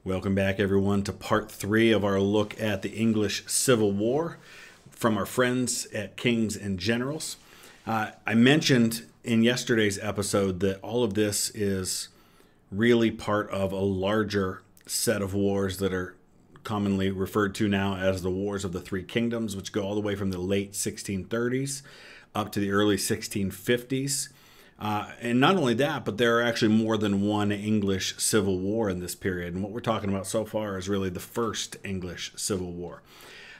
Welcome back, everyone, to part 3 of our look at the English Civil War from our friends at Kings and Generals. I mentioned in yesterday's episode that all of this is really part of a larger set of wars that are commonly referred to now as the Wars of the Three Kingdoms, which go all the way from the late 1630s up to the early 1650s. And not only that, but there are actually more than one English Civil War in this period. And what we're talking about so far is really the first English Civil War.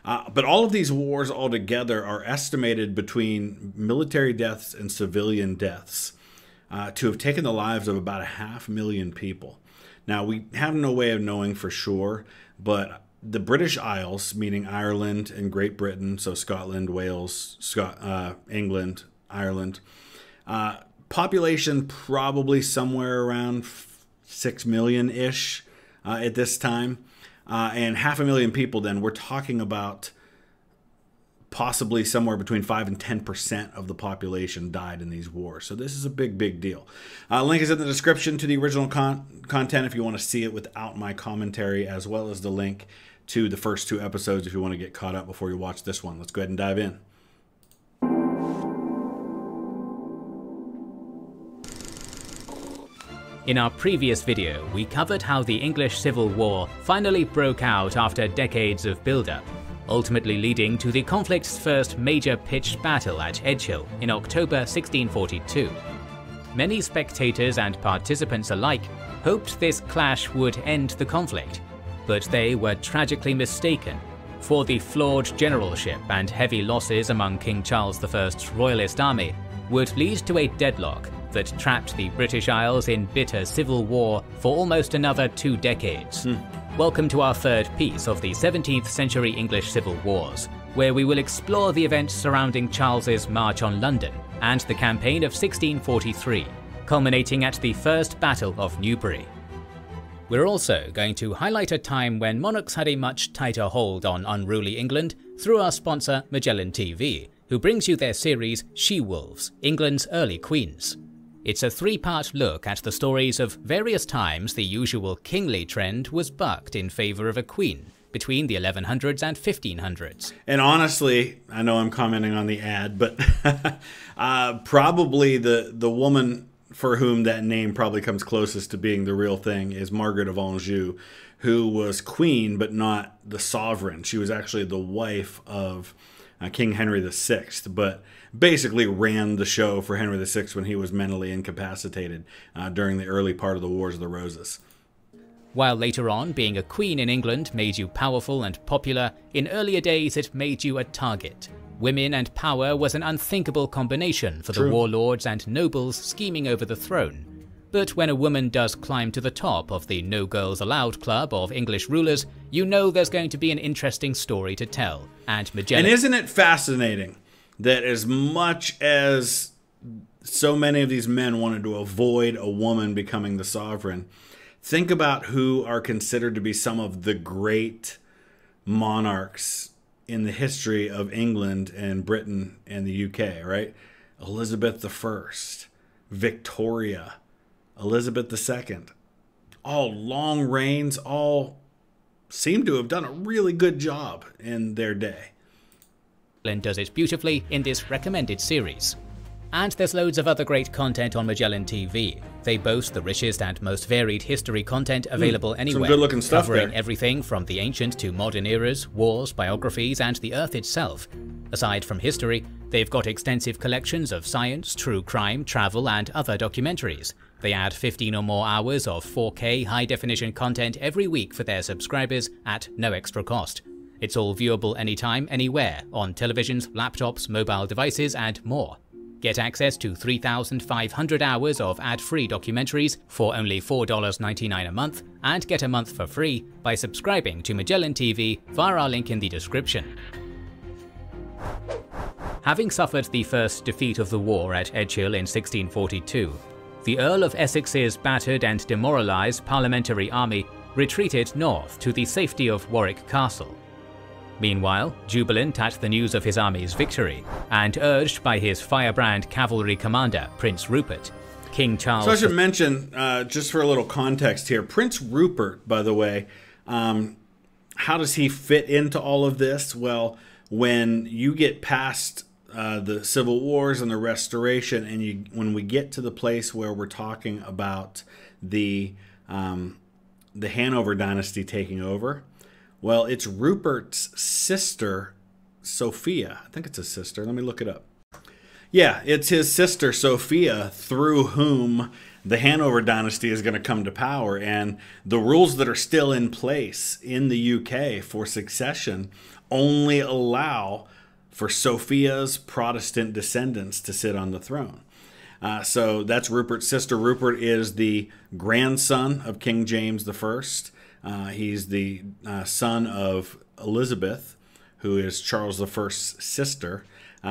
But all of these wars altogether are estimated between military deaths and civilian deaths to have taken the lives of about 500,000 people. Now, we have no way of knowing for sure, but the British Isles, meaning Ireland and Great Britain, so Scotland, Wales, England, Ireland, population probably somewhere around 6 million-ish at this time. And 500,000 people, then we're talking about possibly somewhere between 5 and 10% of the population died in these wars. So this is a big, big deal. Link is in the description to the original content if you want to see it without my commentary, as well as the link to the first 2 episodes if you want to get caught up before you watch this one. Let's go ahead and dive in. In our previous video, we covered how the English Civil War finally broke out after decades of build-up, ultimately leading to the conflict's first major pitched battle at Edgehill in October 1642. Many spectators and participants alike hoped this clash would end the conflict, but they were tragically mistaken, for the flawed generalship and heavy losses among King Charles I's royalist army would lead to a deadlock that trapped the British Isles in bitter civil war for almost another 2 decades. Welcome to our third piece of the 17th century English Civil Wars, where we will explore the events surrounding Charles's march on London and the campaign of 1643, culminating at the First Battle of Newbury. We're also going to highlight a time when monarchs had a much tighter hold on unruly England through our sponsor Magellan TV, who brings you their series She-Wolves, England's Early Queens. It's a 3-part look at the stories of various times the usual kingly trend was bucked in favour of a queen between the 1100s and 1500s. And honestly, I know I'm commenting on the ad, but probably the woman for whom that name probably comes closest to being the real thing is Margaret of Anjou, who was queen but not the sovereign. She was actually the wife of King Henry VI, but basically ran the show for Henry VI when he was mentally incapacitated during the early part of the Wars of the Roses. While later on, being a queen in England made you powerful and popular, in earlier days it made you a target. Women and power was an unthinkable combination for the warlords and nobles scheming over the throne. But when a woman does climb to the top of the No Girls Allowed club of English rulers, you know there's going to be an interesting story to tell. And Magellan... And isn't it fascinating that as much as so many of these men wanted to avoid a woman becoming the sovereign, think about who are considered to be some of the great monarchs in the history of England and Britain and the UK, right? Elizabeth I, Victoria, Elizabeth II. All long reigns, all seem to have done a really good job in their day. Magellan does it beautifully in this recommended series. And there's loads of other great content on Magellan TV. They boast the richest and most varied history content available anywhere, some good-looking stuff covering there. Everything from the ancient to modern eras, wars, biographies, and the Earth itself. Aside from history, they've got extensive collections of science, true crime, travel, and other documentaries. They add 15 or more hours of 4K high-definition content every week for their subscribers at no extra cost. It's all viewable anytime, anywhere, on televisions, laptops, mobile devices, and more. Get access to 3,500 hours of ad-free documentaries for only $4.99 a month, and get a month for free by subscribing to Magellan TV via our link in the description. Having suffered the first defeat of the war at Edgehill in 1642, the Earl of Essex's battered and demoralised parliamentary army retreated north to the safety of Warwick Castle. Meanwhile, jubilant at the news of his army's victory, and urged by his firebrand cavalry commander, Prince Rupert, King Charles. So I should mention, just for a little context here, Prince Rupert, by the way, how does he fit into all of this? Well, when you get past the civil wars and the restoration, and when we get to the place where we're talking about the Hanover dynasty taking over, well, it's Rupert's sister, Sophia. I think it's a sister. Let me look it up. Yeah, it's his sister, Sophia, through whom the Hanover dynasty is going to come to power. And the rules that are still in place in the UK for succession only allow for Sophia's Protestant descendants to sit on the throne. So that's Rupert's sister. Rupert is the grandson of King James I. He's the son of Elizabeth, who is Charles I's sister.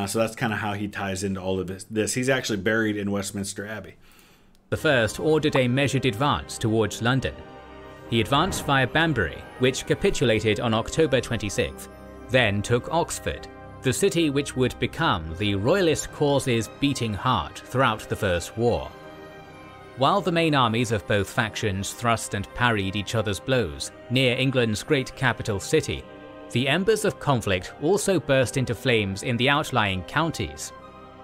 So that's kind of how he ties into all of this. He's actually buried in Westminster Abbey. The first ordered a measured advance towards London. He advanced via Banbury, which capitulated on October 26th, then took Oxford, the city which would become the Royalist cause's beating heart throughout the First War. While the main armies of both factions thrust and parried each other's blows near England's great capital city, the embers of conflict also burst into flames in the outlying counties.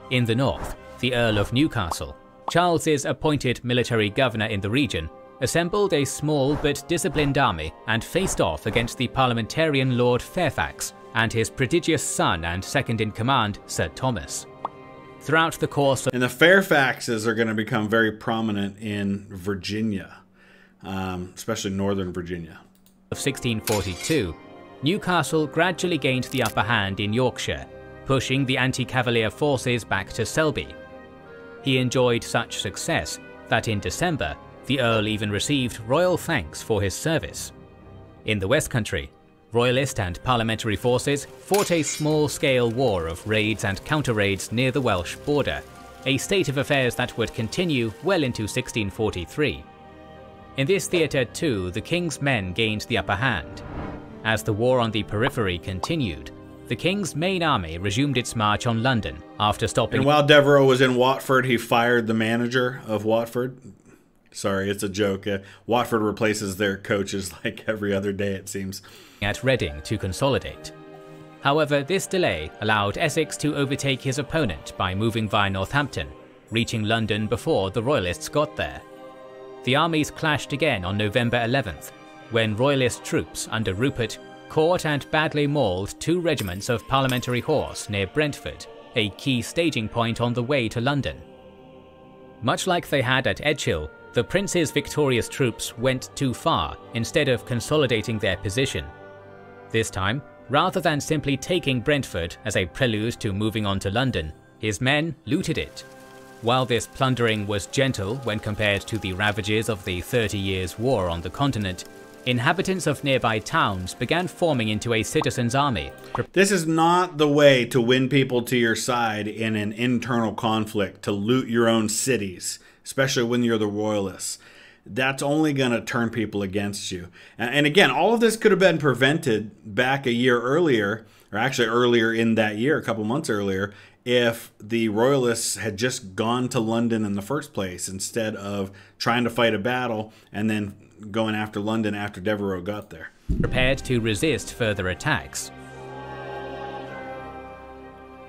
In the north, the Earl of Newcastle, Charles's appointed military governor in the region, assembled a small but disciplined army and faced off against the parliamentarian Lord Fairfax and his prodigious son and second-in-command, Sir Thomas. Throughout the course of... And the Fairfaxes are going to become very prominent in Virginia, especially northern Virginia. Of 1642, Newcastle gradually gained the upper hand in Yorkshire, pushing the anti-Cavalier forces back to Selby. He enjoyed such success that in December, the Earl even received royal thanks for his service. In the West Country, Royalist and parliamentary forces fought a small-scale war of raids and counter-raids near the Welsh border, a state of affairs that would continue well into 1643. In this theatre too, the king's men gained the upper hand. As the war on the periphery continued, the king's main army resumed its march on London after stopping... And while Devereux was in Watford, he fired the manager of Watford. Sorry, it's a joke. Watford replaces their coaches like every other day, it seems. ...at Reading to consolidate. However, this delay allowed Essex to overtake his opponent by moving via Northampton, reaching London before the Royalists got there. The armies clashed again on November 11th, when Royalist troops under Rupert caught and badly mauled 2 regiments of Parliamentary Horse near Brentford, a key staging point on the way to London. Much like they had at Edgehill, the Prince's victorious troops went too far instead of consolidating their position. This time, rather than simply taking Brentford as a prelude to moving on to London, his men looted it. While this plundering was gentle when compared to the ravages of the 30 Years' War on the continent, inhabitants of nearby towns began forming into a citizens' army. This is not the way to win people to your side in an internal conflict, to loot your own cities, especially when you're the Royalists. That's only going to turn people against you. And again, all of this could have been prevented back a year earlier, or actually earlier in that year, a couple months earlier, if the Royalists had just gone to London in the first place instead of trying to fight a battle and then going after London after Devereux got there. Prepared to resist further attacks.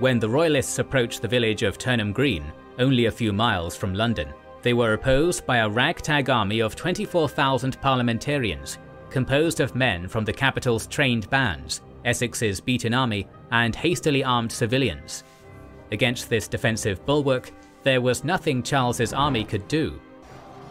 When the Royalists approached the village of Turnham Green, only a few miles from London, they were opposed by a ragtag army of 24,000 parliamentarians, composed of men from the capital's trained bands, Essex's beaten army, and hastily armed civilians. Against this defensive bulwark, there was nothing Charles's army could do.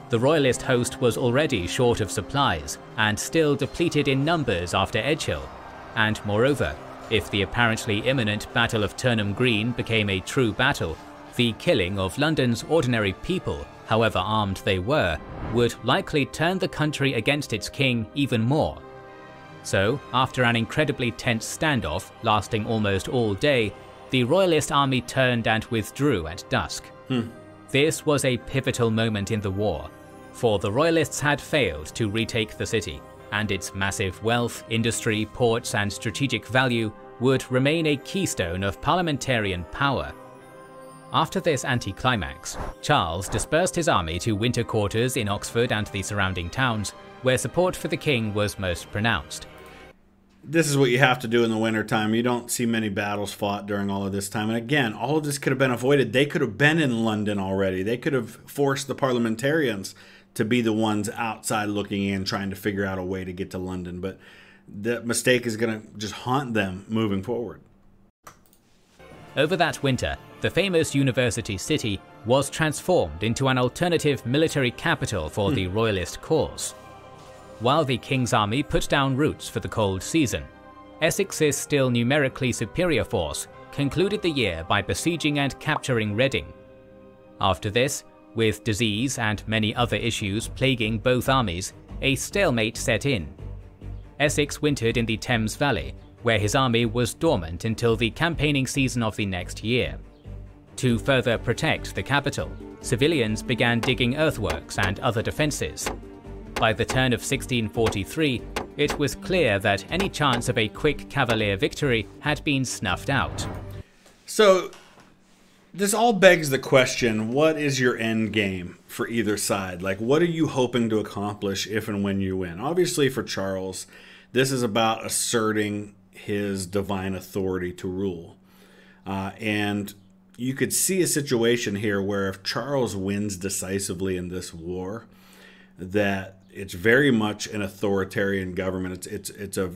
The Royalist host was already short of supplies, and still depleted in numbers after Edgehill, and moreover, if the apparently imminent Battle of Turnham Green became a true battle, the killing of London's ordinary people, however armed they were, would likely turn the country against its king even more. So, after an incredibly tense standoff lasting almost all day, the Royalist army turned and withdrew at dusk. This was a pivotal moment in the war, for the Royalists had failed to retake the city, and its massive wealth, industry, ports, and strategic value would remain a keystone of parliamentarian power. After this anticlimax, Charles dispersed his army to winter quarters in Oxford and the surrounding towns, where support for the king was most pronounced. This is what you have to do in the wintertime. You don't see many battles fought during all of this time. And again, all of this could have been avoided. They could have been in London already. They could have forced the parliamentarians to be the ones outside looking in, trying to figure out a way to get to London. But that mistake is going to just haunt them moving forward. Over that winter, the famous university city was transformed into an alternative military capital for the royalist cause. While the king's army put down roots for the cold season, Essex's still numerically superior force concluded the year by besieging and capturing Reading. After this, with disease and many other issues plaguing both armies, a stalemate set in. Essex wintered in the Thames Valley, where his army was dormant until the campaigning season of the next year. To further protect the capital, civilians began digging earthworks and other defences. By the turn of 1643, it was clear that any chance of a quick Cavalier victory had been snuffed out. So, this all begs the question, what is your end game for either side? Like, what are you hoping to accomplish if and when you win? Obviously, for Charles, this is about asserting his divine authority to rule. And you could see a situation here where if Charles wins decisively in this war, that it's very much an authoritarian government. It's a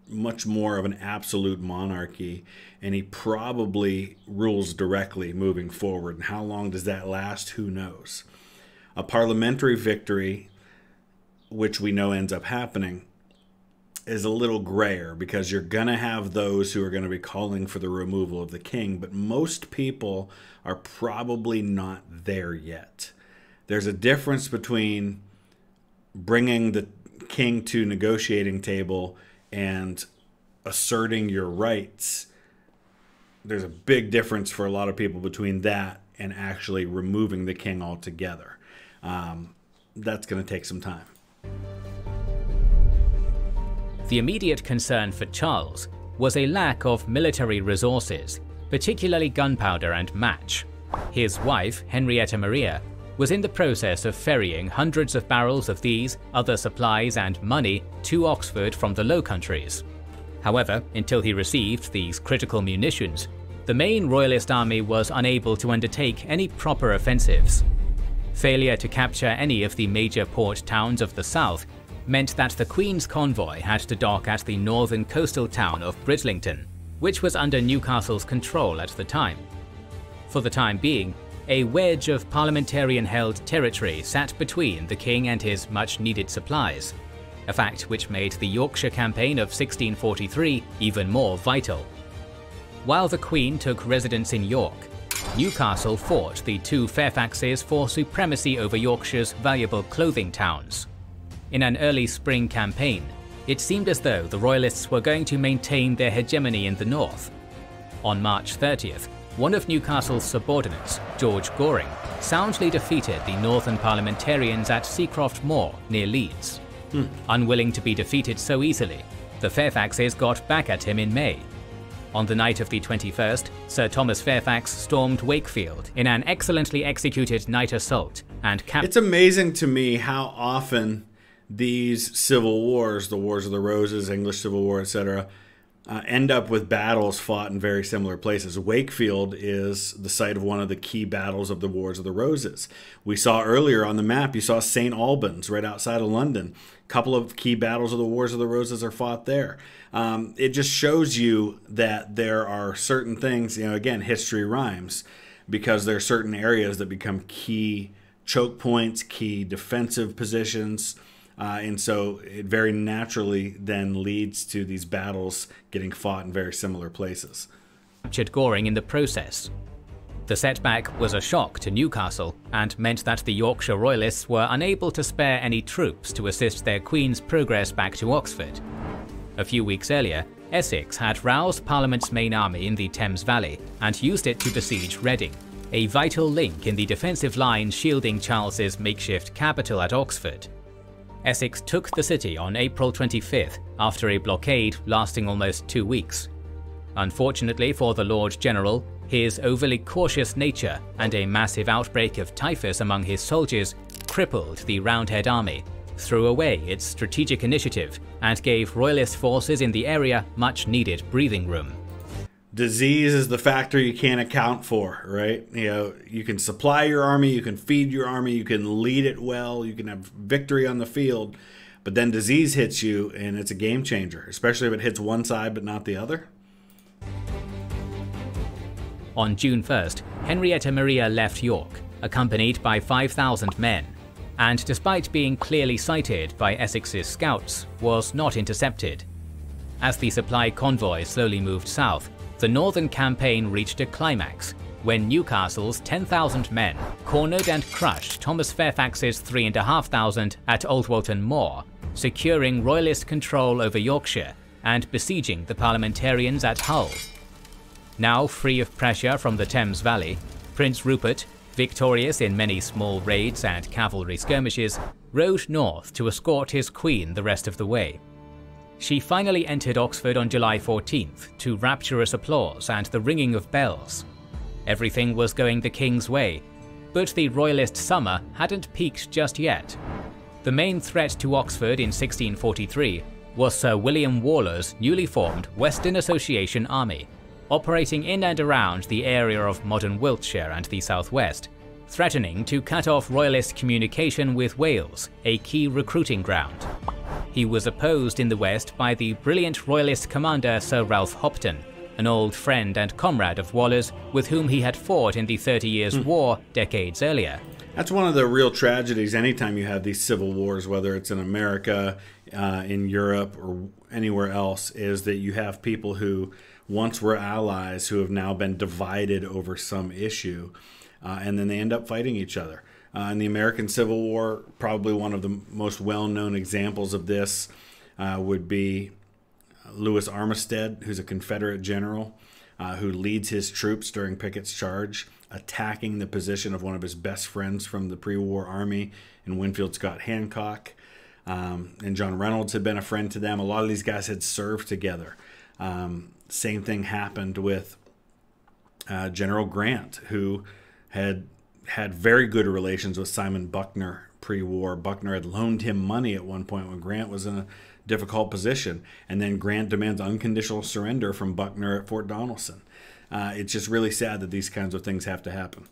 much more of an absolute monarchy, and he probably rules directly moving forward. And how long does that last? Who knows? A parliamentary victory, which we know ends up happening, is a little grayer because you're going to have those who are going to be calling for the removal of the king, but most people are probably not there yet. There's a difference between bringing the king to negotiating table and asserting your rights. There's a big difference for a lot of people between that and actually removing the king altogether. That's going to take some time. The immediate concern for Charles was a lack of military resources, particularly gunpowder and match. His wife, Henrietta Maria, was in the process of ferrying hundreds of barrels of these, other supplies and money to Oxford from the Low Countries. However, until he received these critical munitions, the main royalist army was unable to undertake any proper offensives. Failure to capture any of the major port towns of the south meant that the Queen's convoy had to dock at the northern coastal town of Bridlington, which was under Newcastle's control at the time. For the time being, a wedge of parliamentarian-held territory sat between the king and his much-needed supplies, a fact which made the Yorkshire campaign of 1643 even more vital. While the Queen took residence in York, Newcastle fought the two Fairfaxes for supremacy over Yorkshire's valuable clothing towns. In an early spring campaign, it seemed as though the Royalists were going to maintain their hegemony in the north. On March 30th, one of Newcastle's subordinates, George Goring, soundly defeated the northern parliamentarians at Seacroft Moor near Leeds. Unwilling to be defeated so easily, the Fairfaxes got back at him in May. On the night of the 21st, Sir Thomas Fairfax stormed Wakefield in an excellently executed night assault and captured. It's amazing to me how often these civil wars, the Wars of the Roses, English Civil War, etc., end up with battles fought in very similar places. Wakefield is the site of one of the key battles of the Wars of the Roses. We saw earlier on the map, you saw St. Albans right outside of London. A couple of key battles of the Wars of the Roses are fought there. It just shows you that there are certain things, again, history rhymes, because there are certain areas that become key choke points, key defensive positions. And so it very naturally then leads to these battles getting fought in very similar places. Captured Goring in the process. The setback was a shock to Newcastle and meant that the Yorkshire Royalists were unable to spare any troops to assist their Queen's progress back to Oxford. A few weeks earlier, Essex had roused Parliament's main army in the Thames Valley and used it to besiege Reading, a vital link in the defensive line shielding Charles's makeshift capital at Oxford. Essex took the city on April 25th after a blockade lasting almost 2 weeks. Unfortunately for the Lord General, His overly cautious nature and a massive outbreak of typhus among his soldiers crippled the Roundhead army, threw away its strategic initiative, and gave royalist forces in the area much needed breathing room. Disease is the factor you can't account for, right? You can supply your army, you can feed your army, you can lead it well, you can have victory on the field, but then disease hits you and it's a game changer, especially if it hits one side but not the other. On June 1st, Henrietta Maria left York, accompanied by 5,000 men, and despite being clearly sighted by Essex's scouts, was not intercepted. As the supply convoy slowly moved south, the northern campaign reached a climax when Newcastle's 10,000 men cornered and crushed Thomas Fairfax's 3,500 at Old Walton Moor, securing royalist control over Yorkshire and besieging the parliamentarians at Hull. Now free of pressure from the Thames Valley, Prince Rupert, victorious in many small raids and cavalry skirmishes, rode north to escort his queen the rest of the way. She finally entered Oxford on July 14th to rapturous applause and the ringing of bells. Everything was going the king's way, but the royalist summer hadn't peaked just yet. The main threat to Oxford in 1643 was Sir William Waller's newly formed Western Association Army, operating in and around the area of modern Wiltshire and the southwest, threatening to cut off royalist communication with Wales, a key recruiting ground. He was opposed in the west by the brilliant royalist commander Sir Ralph Hopton, an old friend and comrade of Waller's with whom he had fought in the 30 Years' War decades earlier. That's one of the real tragedies anytime you have these civil wars, whether it's in America, in Europe, or anywhere else, is that you have people who once were allies who have now been divided over some issue, and then they end up fighting each other. In the American Civil War, probably one of the most well-known examples of this would be Lewis Armistead, who's a Confederate general who leads his troops during Pickett's charge, attacking the position of one of his best friends from the pre-war army in Winfield Scott Hancock. And John Reynolds had been a friend to them. A lot of these guys had served together. Same thing happened with General Grant, who had very good relations with Simon Buckner pre-war. Buckner had loaned him money at one point when Grant was in a difficult position, and then Grant demands unconditional surrender from Buckner at Fort Donelson. It's just really sad that these kinds of things have to happen.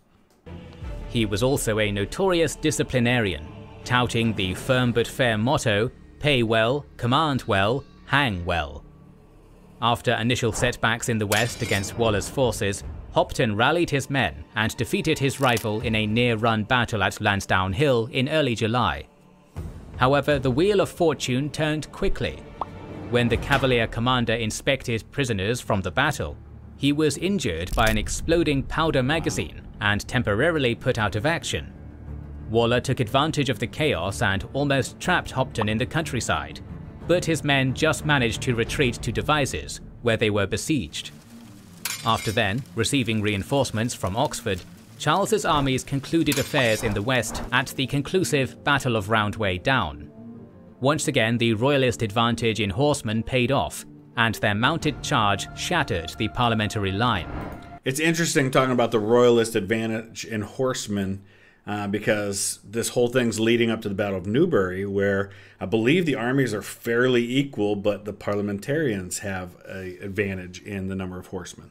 He was also a notorious disciplinarian, touting the firm but fair motto, "Pay well, command well, hang well." After initial setbacks in the west against Waller's forces, Hopton rallied his men and defeated his rival in a near-run battle at Lansdowne Hill in early July. However, the wheel of fortune turned quickly. When the Cavalier commander inspected prisoners from the battle, he was injured by an exploding powder magazine and temporarily put out of action. Waller took advantage of the chaos and almost trapped Hopton in the countryside, but his men just managed to retreat to Devizes, where they were besieged. After then, receiving reinforcements from Oxford, Charles's armies concluded affairs in the west at the conclusive Battle of Roundway Down. Once again, the royalist advantage in horsemen paid off, and their mounted charge shattered the parliamentary line. It's interesting talking about the royalist advantage in horsemen, because this whole thing's leading up to the Battle of Newbury, where I believe the armies are fairly equal, but the parliamentarians have an advantage in the number of horsemen.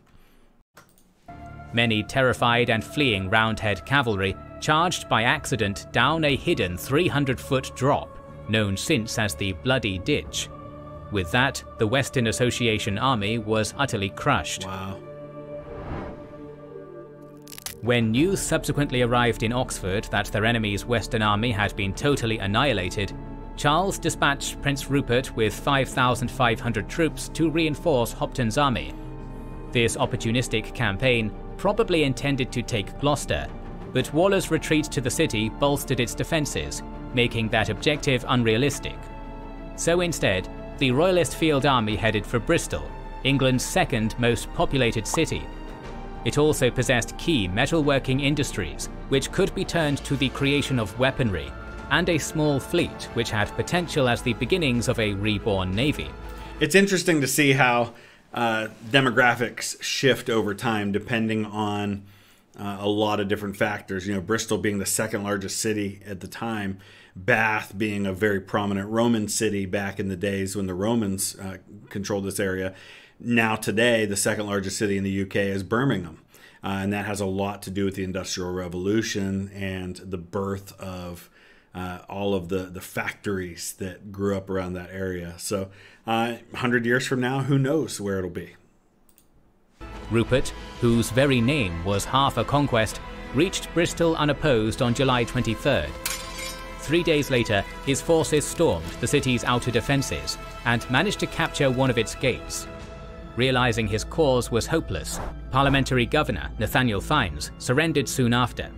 Many terrified and fleeing Roundhead cavalry charged by accident down a hidden 300-foot drop, known since as the Bloody Ditch. With that, the Western Association Army was utterly crushed. Wow. When news subsequently arrived in Oxford that their enemy's Western army had been totally annihilated, Charles dispatched Prince Rupert with 5,500 troops to reinforce Hopton's army. This opportunistic campaign probably intended to take Gloucester, but Waller's retreat to the city bolstered its defences, making that objective unrealistic. So instead, the Royalist field army headed for Bristol, England's second most populated city. It also possessed key metalworking industries, which could be turned to the creation of weaponry, and a small fleet which had potential as the beginnings of a reborn navy. It's interesting to see how demographics shift over time depending on a lot of different factors. Bristol being the second largest city at the time, Bath being a very prominent Roman city back in the days when the Romans controlled this area. Now today, the second largest city in the UK is Birmingham. And that has a lot to do with the Industrial Revolution and the birth of all of the factories that grew up around that area. So 100 years from now, who knows where it'll be. Rupert, whose very name was half a conquest, reached Bristol unopposed on July 23rd. 3 days later, his forces stormed the city's outer defences and managed to capture one of its gates. Realising his cause was hopeless, Parliamentary Governor Nathaniel Fiennes surrendered soon after.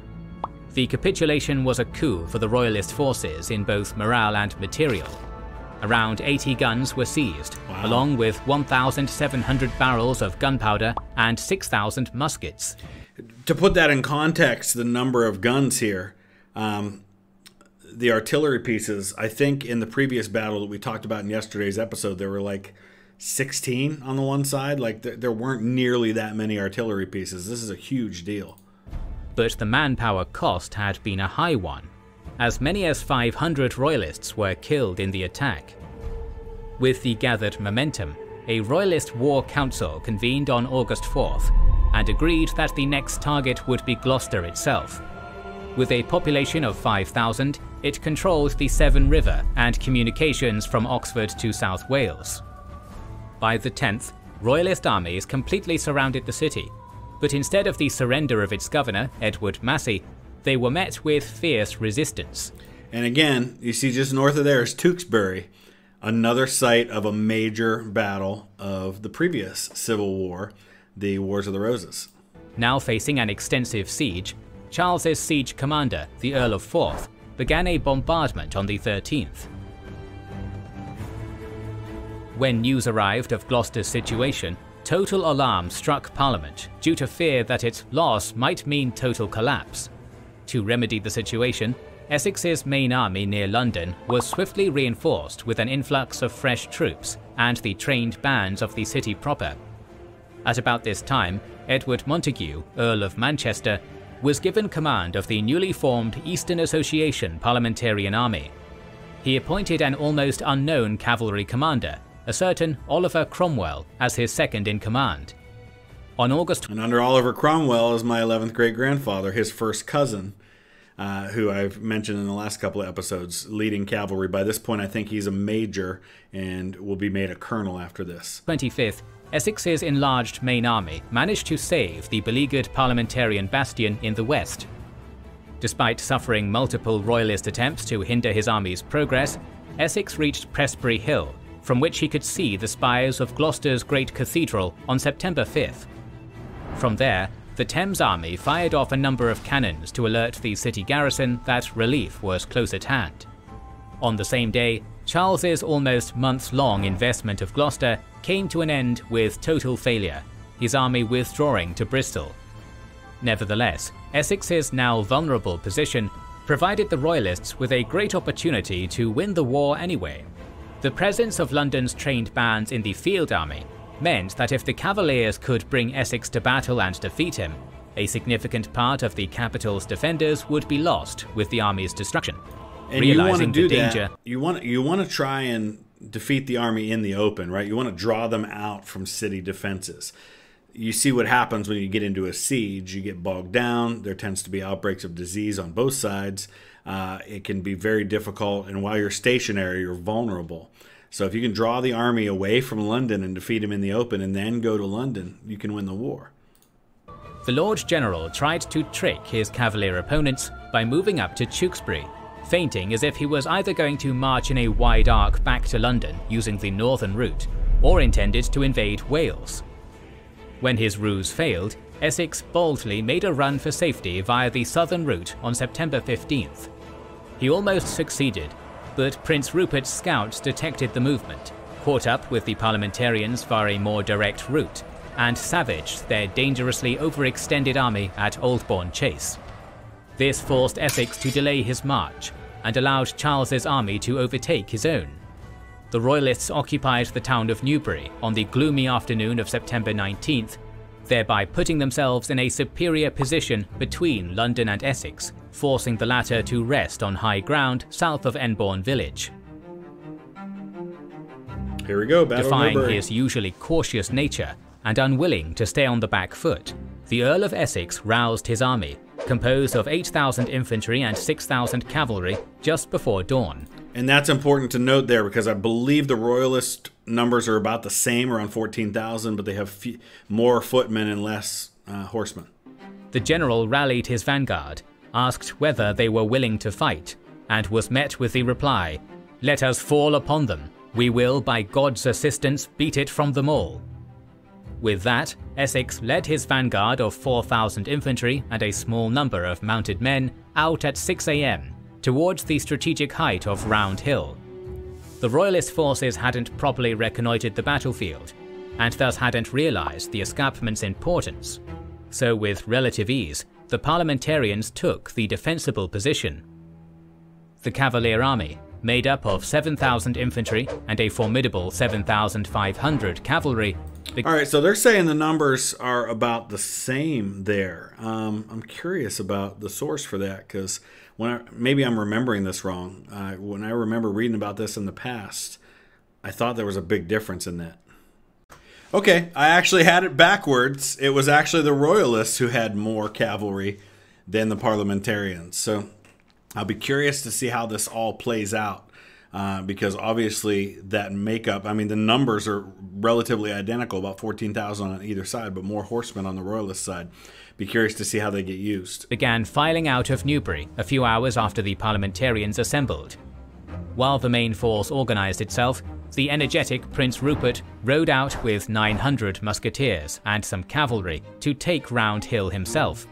The capitulation was a coup for the Royalist forces in both morale and material. Around 80 guns were seized, along with 1,700 barrels of gunpowder and 6,000 muskets. To put that in context, the number of guns here, the artillery pieces, I think in the previous battle that we talked about in yesterday's episode, there were like 16 on the one side. Like there weren't nearly that many artillery pieces. This is a huge deal. But the manpower cost had been a high one. As many as 500 Royalists were killed in the attack. With the gathered momentum, a Royalist War Council convened on August 4th and agreed that the next target would be Gloucester itself. With a population of 5,000, it controlled the Severn River and communications from Oxford to South Wales. By the 10th, Royalist armies completely surrounded the city, but instead of the surrender of its governor, Edward Massey, they were met with fierce resistance. And again, you see just north of there is Tewkesbury, another site of a major battle of the previous Civil War, the Wars of the Roses. Now facing an extensive siege, Charles's siege commander, the Earl of Forth, began a bombardment on the 13th. When news arrived of Gloucester's situation, total alarm struck Parliament due to fear that its loss might mean total collapse. To remedy the situation, Essex's main army near London was swiftly reinforced with an influx of fresh troops and the trained bands of the city proper. At about this time, Edward Montague, Earl of Manchester, was given command of the newly formed Eastern Association Parliamentarian Army. He appointed an almost unknown cavalry commander, a certain Oliver Cromwell, as his second in command. On August... And under Oliver Cromwell is my 11th great-grandfather, his first cousin, who I've mentioned in the last couple of episodes, leading cavalry. By this point, I think he's a major and will be made a colonel after this. 25th, Essex's enlarged main army managed to save the beleaguered parliamentarian bastion in the west. Despite suffering multiple royalist attempts to hinder his army's progress, Essex reached Prestbury Hill, from which he could see the spires of Gloucester's great cathedral on September 5th. From there, the Thames army fired off a number of cannons to alert the city garrison that relief was close at hand. On the same day, Charles's almost month-long investment of Gloucester came to an end with total failure, his army withdrawing to Bristol. Nevertheless, Essex's now vulnerable position provided the Royalists with a great opportunity to win the war anyway. The presence of London's trained bands in the field army meant that if the Cavaliers could bring Essex to battle and defeat him, a significant part of the capital's defenders would be lost with the army's destruction. And realizing the danger, you want to try and defeat the army in the open, right? You want to draw them out from city defenses. You see what happens when you get into a siege. You get bogged down. There tends to be outbreaks of disease on both sides. It can be very difficult, and while you're stationary, you're vulnerable. So if you can draw the army away from London and defeat them in the open and then go to London, you can win the war. The Lord General tried to trick his Cavalier opponents by moving up to Tewkesbury, feinting as if he was either going to march in a wide arc back to London using the northern route, or intended to invade Wales. When his ruse failed, Essex boldly made a run for safety via the southern route on September 15th. He almost succeeded, but Prince Rupert's scouts detected the movement, caught up with the parliamentarians via a more direct route, and savaged their dangerously overextended army at Oldbourne Chase. This forced Essex to delay his march, and allowed Charles's army to overtake his own. the Royalists occupied the town of Newbury on the gloomy afternoon of September 19th, thereby putting themselves in a superior position between London and Essex, forcing the latter to rest on high ground south of Enbourne village. Here we go, Battle of Defying Newbury. his usually cautious nature and unwilling to stay on the back foot, the Earl of Essex roused his army, composed of 8,000 infantry and 6,000 cavalry, just before dawn. And that's important to note there, because I believe the Royalist numbers are about the same, around 14,000, but they have more footmen and less horsemen. The general rallied his vanguard, asked whether they were willing to fight, and was met with the reply, "Let us fall upon them. We will, by God's assistance, beat it from them all." With that, Essex led his vanguard of 4,000 infantry and a small number of mounted men out at 6 AM towards the strategic height of Round Hill. The Royalist forces hadn't properly reconnoitred the battlefield, and thus hadn't realised the escarpment's importance. So with relative ease, the parliamentarians took the defensible position. The Cavalier army, made up of 7,000 infantry and a formidable 7,500 cavalry. Alright, so they're saying the numbers are about the same there. I'm curious about the source for that, because maybe I'm remembering this wrong. When I remember reading about this in the past, I thought there was a big difference in that. Okay, I actually had it backwards. It was actually the Royalists who had more cavalry than the parliamentarians. So I'll be curious to see how this all plays out, because obviously that makeup, I mean, the numbers are relatively identical, about 14,000 on either side, but more horsemen on the Royalist side. Be curious to see how they get used. Began filing out of Newbury a few hours after the parliamentarians assembled. While the main force organised itself, the energetic Prince Rupert rode out with 900 musketeers and some cavalry to take Round Hill himself.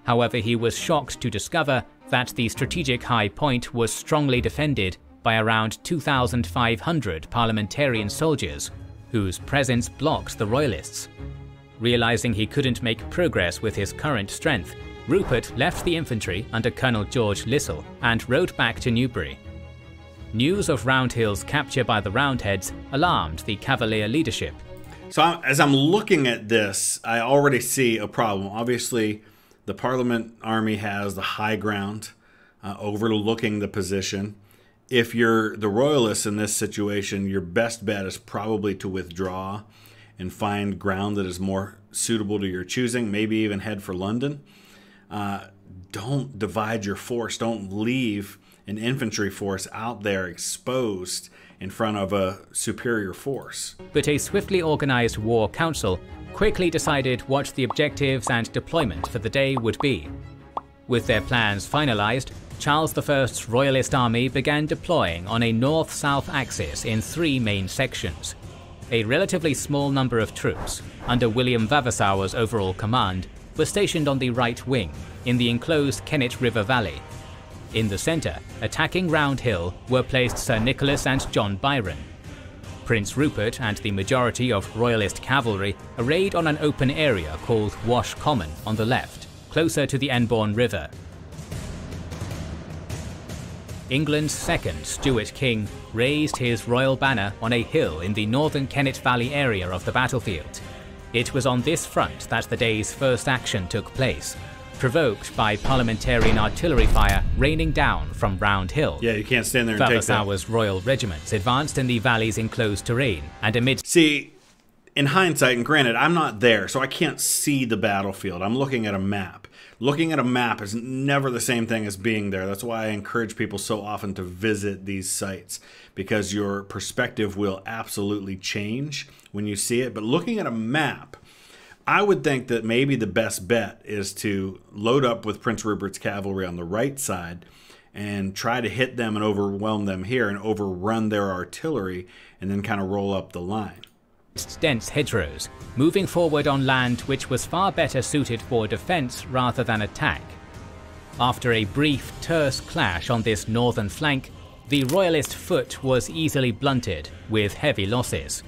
However, he was shocked to discover that the strategic high point was strongly defended by around 2,500 parliamentarian soldiers, whose presence blocked the Royalists. Realising he couldn't make progress with his current strength, Rupert left the infantry under Colonel George Lissell and rode back to Newbury. News of Round Hill's capture by the Roundheads alarmed the Cavalier leadership. So as I'm looking at this, I already see a problem. Obviously, the Parliament army has the high ground overlooking the position. If you're the Royalists in this situation, your best bet is probably to withdraw and find ground that is more suitable to your choosing, maybe even head for London. Don't divide your force. Don't leave an infantry force out there exposed in front of a superior force. But a swiftly organised war council quickly decided what the objectives and deployment for the day would be. With their plans finalised, Charles I's Royalist army began deploying on a north-south axis in 3 main sections. A relatively small number of troops, under William Vavasour's overall command, were stationed on the right wing, in the enclosed Kennet River Valley. In the centre, attacking Round Hill, were placed Sir Nicholas and John Byron. Prince Rupert and the majority of Royalist cavalry arrayed on an open area called Wash Common on the left, closer to the Enbourne River. England's second Stuart King raised his royal banner on a hill in the northern Kennet Valley area of the battlefield. It was on this front that the day's first action took place, provoked by parliamentarian artillery fire raining down from Round Hill. Yeah, you can't stand there and take that. Vavasour's royal regiments advanced in the valley's enclosed terrain, and amidst... See, in hindsight, and granted, I'm not there, so I can't see the battlefield. I'm looking at a map. Looking at a map is never the same thing as being there. That's why I encourage people so often to visit these sites, because your perspective will absolutely change when you see it. But looking at a map, I would think that maybe the best bet is to load up with Prince Rupert's cavalry on the right side and try to hit them and overwhelm them here and overrun their artillery, and then kind of roll up the line. Dense hedgerows, moving forward on land which was far better suited for defence rather than attack. After a brief, terse clash on this northern flank, the Royalist foot was easily blunted, with heavy losses.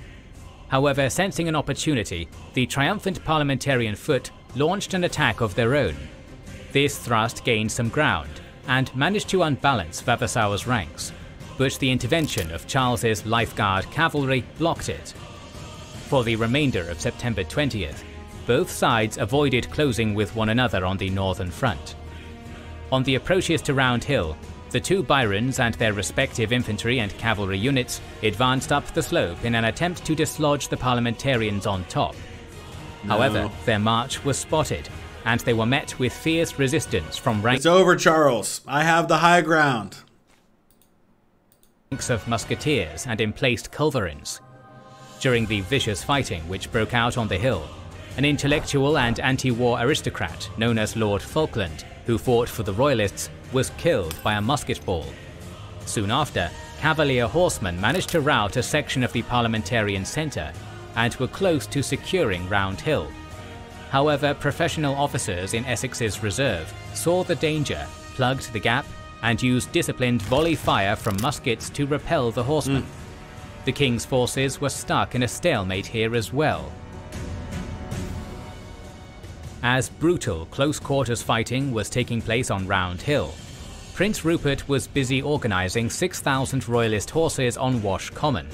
However, sensing an opportunity, the triumphant parliamentarian foot launched an attack of their own. This thrust gained some ground, and managed to unbalance Vavasour's ranks. but the intervention of Charles's Lifeguard cavalry blocked it. For the remainder of September 20th, both sides avoided closing with one another on the northern front. On the approaches to Round Hill, the two Byrons and their respective infantry and cavalry units advanced up the slope in an attempt to dislodge the parliamentarians on top. However, their march was spotted, and they were met with fierce resistance from ranks. It's over, Charles. I have the high ground. Ranks of musketeers and emplaced culverins. During the vicious fighting which broke out on the hill, an intellectual and anti-war aristocrat known as Lord Falkland, who fought for the Royalists, was killed by a musket ball. Soon after, Cavalier horsemen managed to rout a section of the parliamentarian centre and were close to securing Round Hill. However, professional officers in Essex's reserve saw the danger, plugged the gap, and used disciplined volley fire from muskets to repel the horsemen. The king's forces were stuck in a stalemate here as well. As brutal close-quarters fighting was taking place on Round Hill, Prince Rupert was busy organising 6,000 Royalist horses on Wash Common.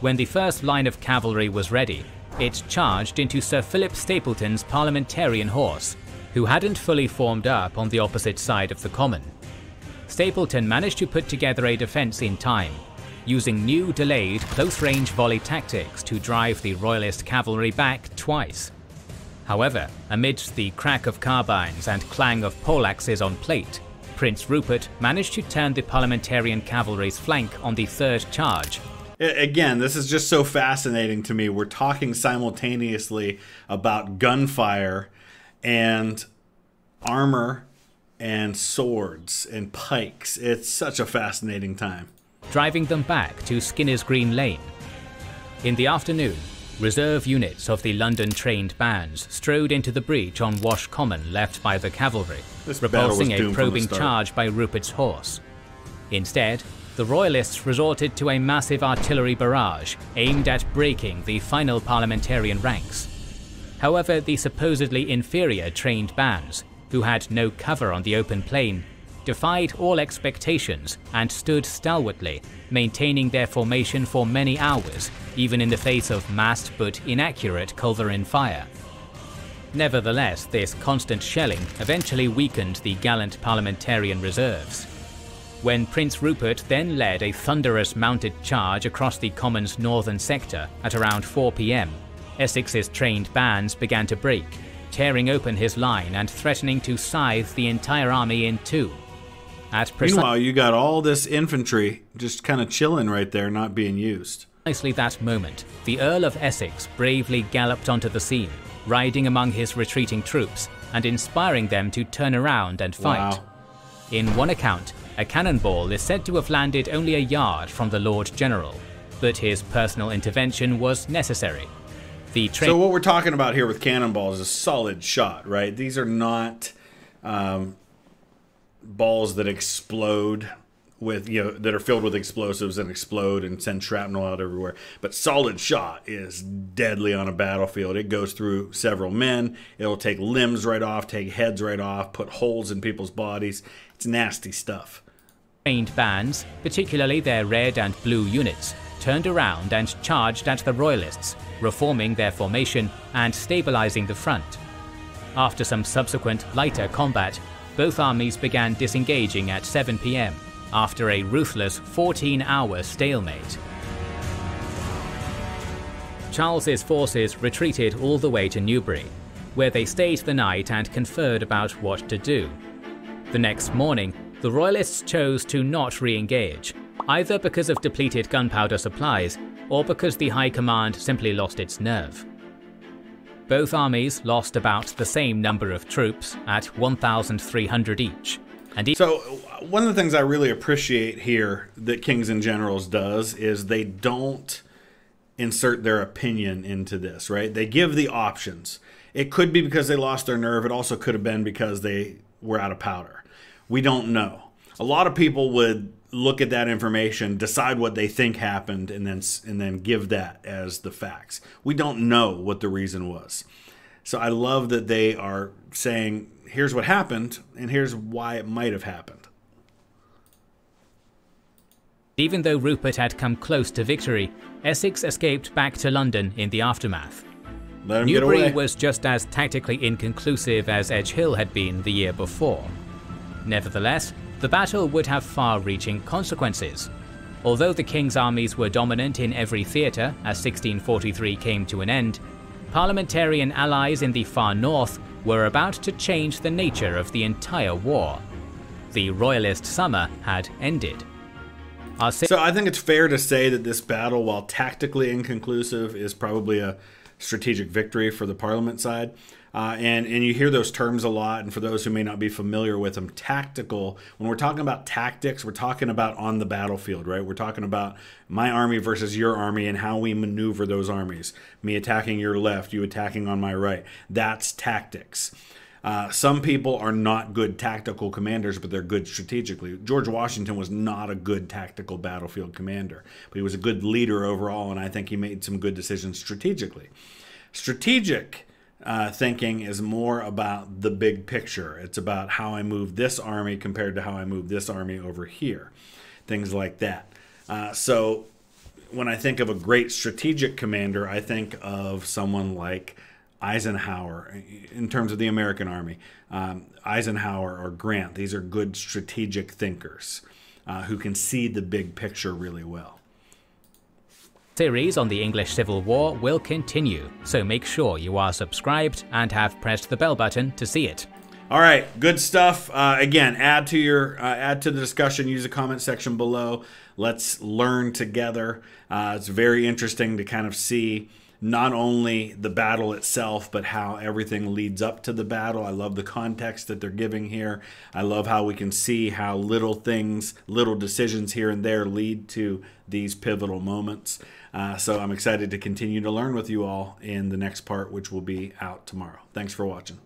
When the first line of cavalry was ready, it charged into Sir Philip Stapleton's parliamentarian horse, who hadn't fully formed up on the opposite side of the common. Stapleton managed to put together a defence in time, using new delayed close-range volley tactics to drive the Royalist cavalry back twice. However, amidst the crack of carbines and clang of poleaxes on plate, Prince Rupert managed to turn the parliamentarian cavalry's flank on the third charge. Again, this is just so fascinating to me. We're talking simultaneously about gunfire and armor and swords and pikes. It's such a fascinating time. Driving them back to Skinner's Green Lane. In the afternoon, reserve units of the London-trained bands strode into the breach on Wash Common left by the cavalry, repulsing a probing charge by Rupert's horse. Instead, the Royalists resorted to a massive artillery barrage aimed at breaking the final parliamentarian ranks. However, the supposedly inferior trained bands, who had no cover on the open plain, defied all expectations and stood stalwartly, maintaining their formation for many hours, even in the face of massed but inaccurate culverin fire. Nevertheless, this constant shelling eventually weakened the gallant parliamentarian reserves. When Prince Rupert then led a thunderous mounted charge across the Common's northern sector at around 4 p.m, Essex's trained bands began to break, tearing open his line and threatening to scythe the entire army in two. Meanwhile, you got all this infantry just kind of chilling right there, not being used. Precisely that moment, the Earl of Essex bravely galloped onto the scene, riding among his retreating troops and inspiring them to turn around and fight. Wow. In one account, a cannonball is said to have landed only a yard from the Lord General, but his personal intervention was necessary. So what we're talking about here with cannonballs is a solid shot, right? These are not balls that explode with, that are filled with explosives and explode and send shrapnel out everywhere. But solid shot is deadly on a battlefield. It goes through several men. It'll take limbs right off, take heads right off, put holes in people's bodies. It's nasty stuff. Trained bands, particularly their red and blue units, turned around and charged at the Royalists, reforming their formation and stabilizing the front. After some subsequent lighter combat, both armies began disengaging at 7 p.m. after a ruthless 14-hour stalemate. Charles's forces retreated all the way to Newbury, where they stayed the night and conferred about what to do. The next morning, the Royalists chose to not re-engage, either because of depleted gunpowder supplies or because the High Command simply lost its nerve. Both armies lost about the same number of troops at 1,300 each. So one of the things I really appreciate here that Kings and Generals does is they don't insert their opinion into this, right? They give the options. It could be because they lost their nerve. It also could have been because they were out of powder. We don't know. A lot of people would look at that information, decide what they think happened, and then give that as the facts. We don't know what the reason was. So I love that they are saying, here's what happened, and here's why it might have happened. Even though Rupert had come close to victory, Essex escaped back to London in the aftermath. Let him Newbury get away. was just as tactically inconclusive as Edge Hill had been the year before. Nevertheless, the battle would have far-reaching consequences. Although the king's armies were dominant in every theatre as 1643 came to an end, parliamentarian allies in the far north were about to change the nature of the entire war. The royalist summer had ended. So I think it's fair to say that this battle, while tactically inconclusive, is probably a strategic victory for the Parliament side. And you hear those terms a lot, and for those who may not be familiar with them, tactical, when we're talking about tactics, we're talking about on the battlefield, right? We're talking about my army versus your army and how we maneuver those armies. Me attacking your left, you attacking on my right. That's tactics. Some people are not good tactical commanders, but they're good strategically. George Washington was not a good tactical battlefield commander, but he was a good leader overall, and I think he made some good decisions strategically. Strategic thinking is more about the big picture. It's about how I move this army compared to how I move this army over here, things like that. So when I think of a great strategic commander, I think of someone like Eisenhower in terms of the American army. Eisenhower or Grant, these are good strategic thinkers who can see the big picture really well. Series on the English Civil War will continue, so make sure you are subscribed and have pressed the bell button to see it. All right, good stuff. Again, add to the discussion. Use the comment section below. Let's learn together. It's very interesting to kind of see not only the battle itself, but how everything leads up to the battle. I love the context that they're giving here. I love how we can see how little things, little decisions here and there lead to these pivotal moments. So I'm excited to continue to learn with you all in the next part, which will be out tomorrow. Thanks for watching.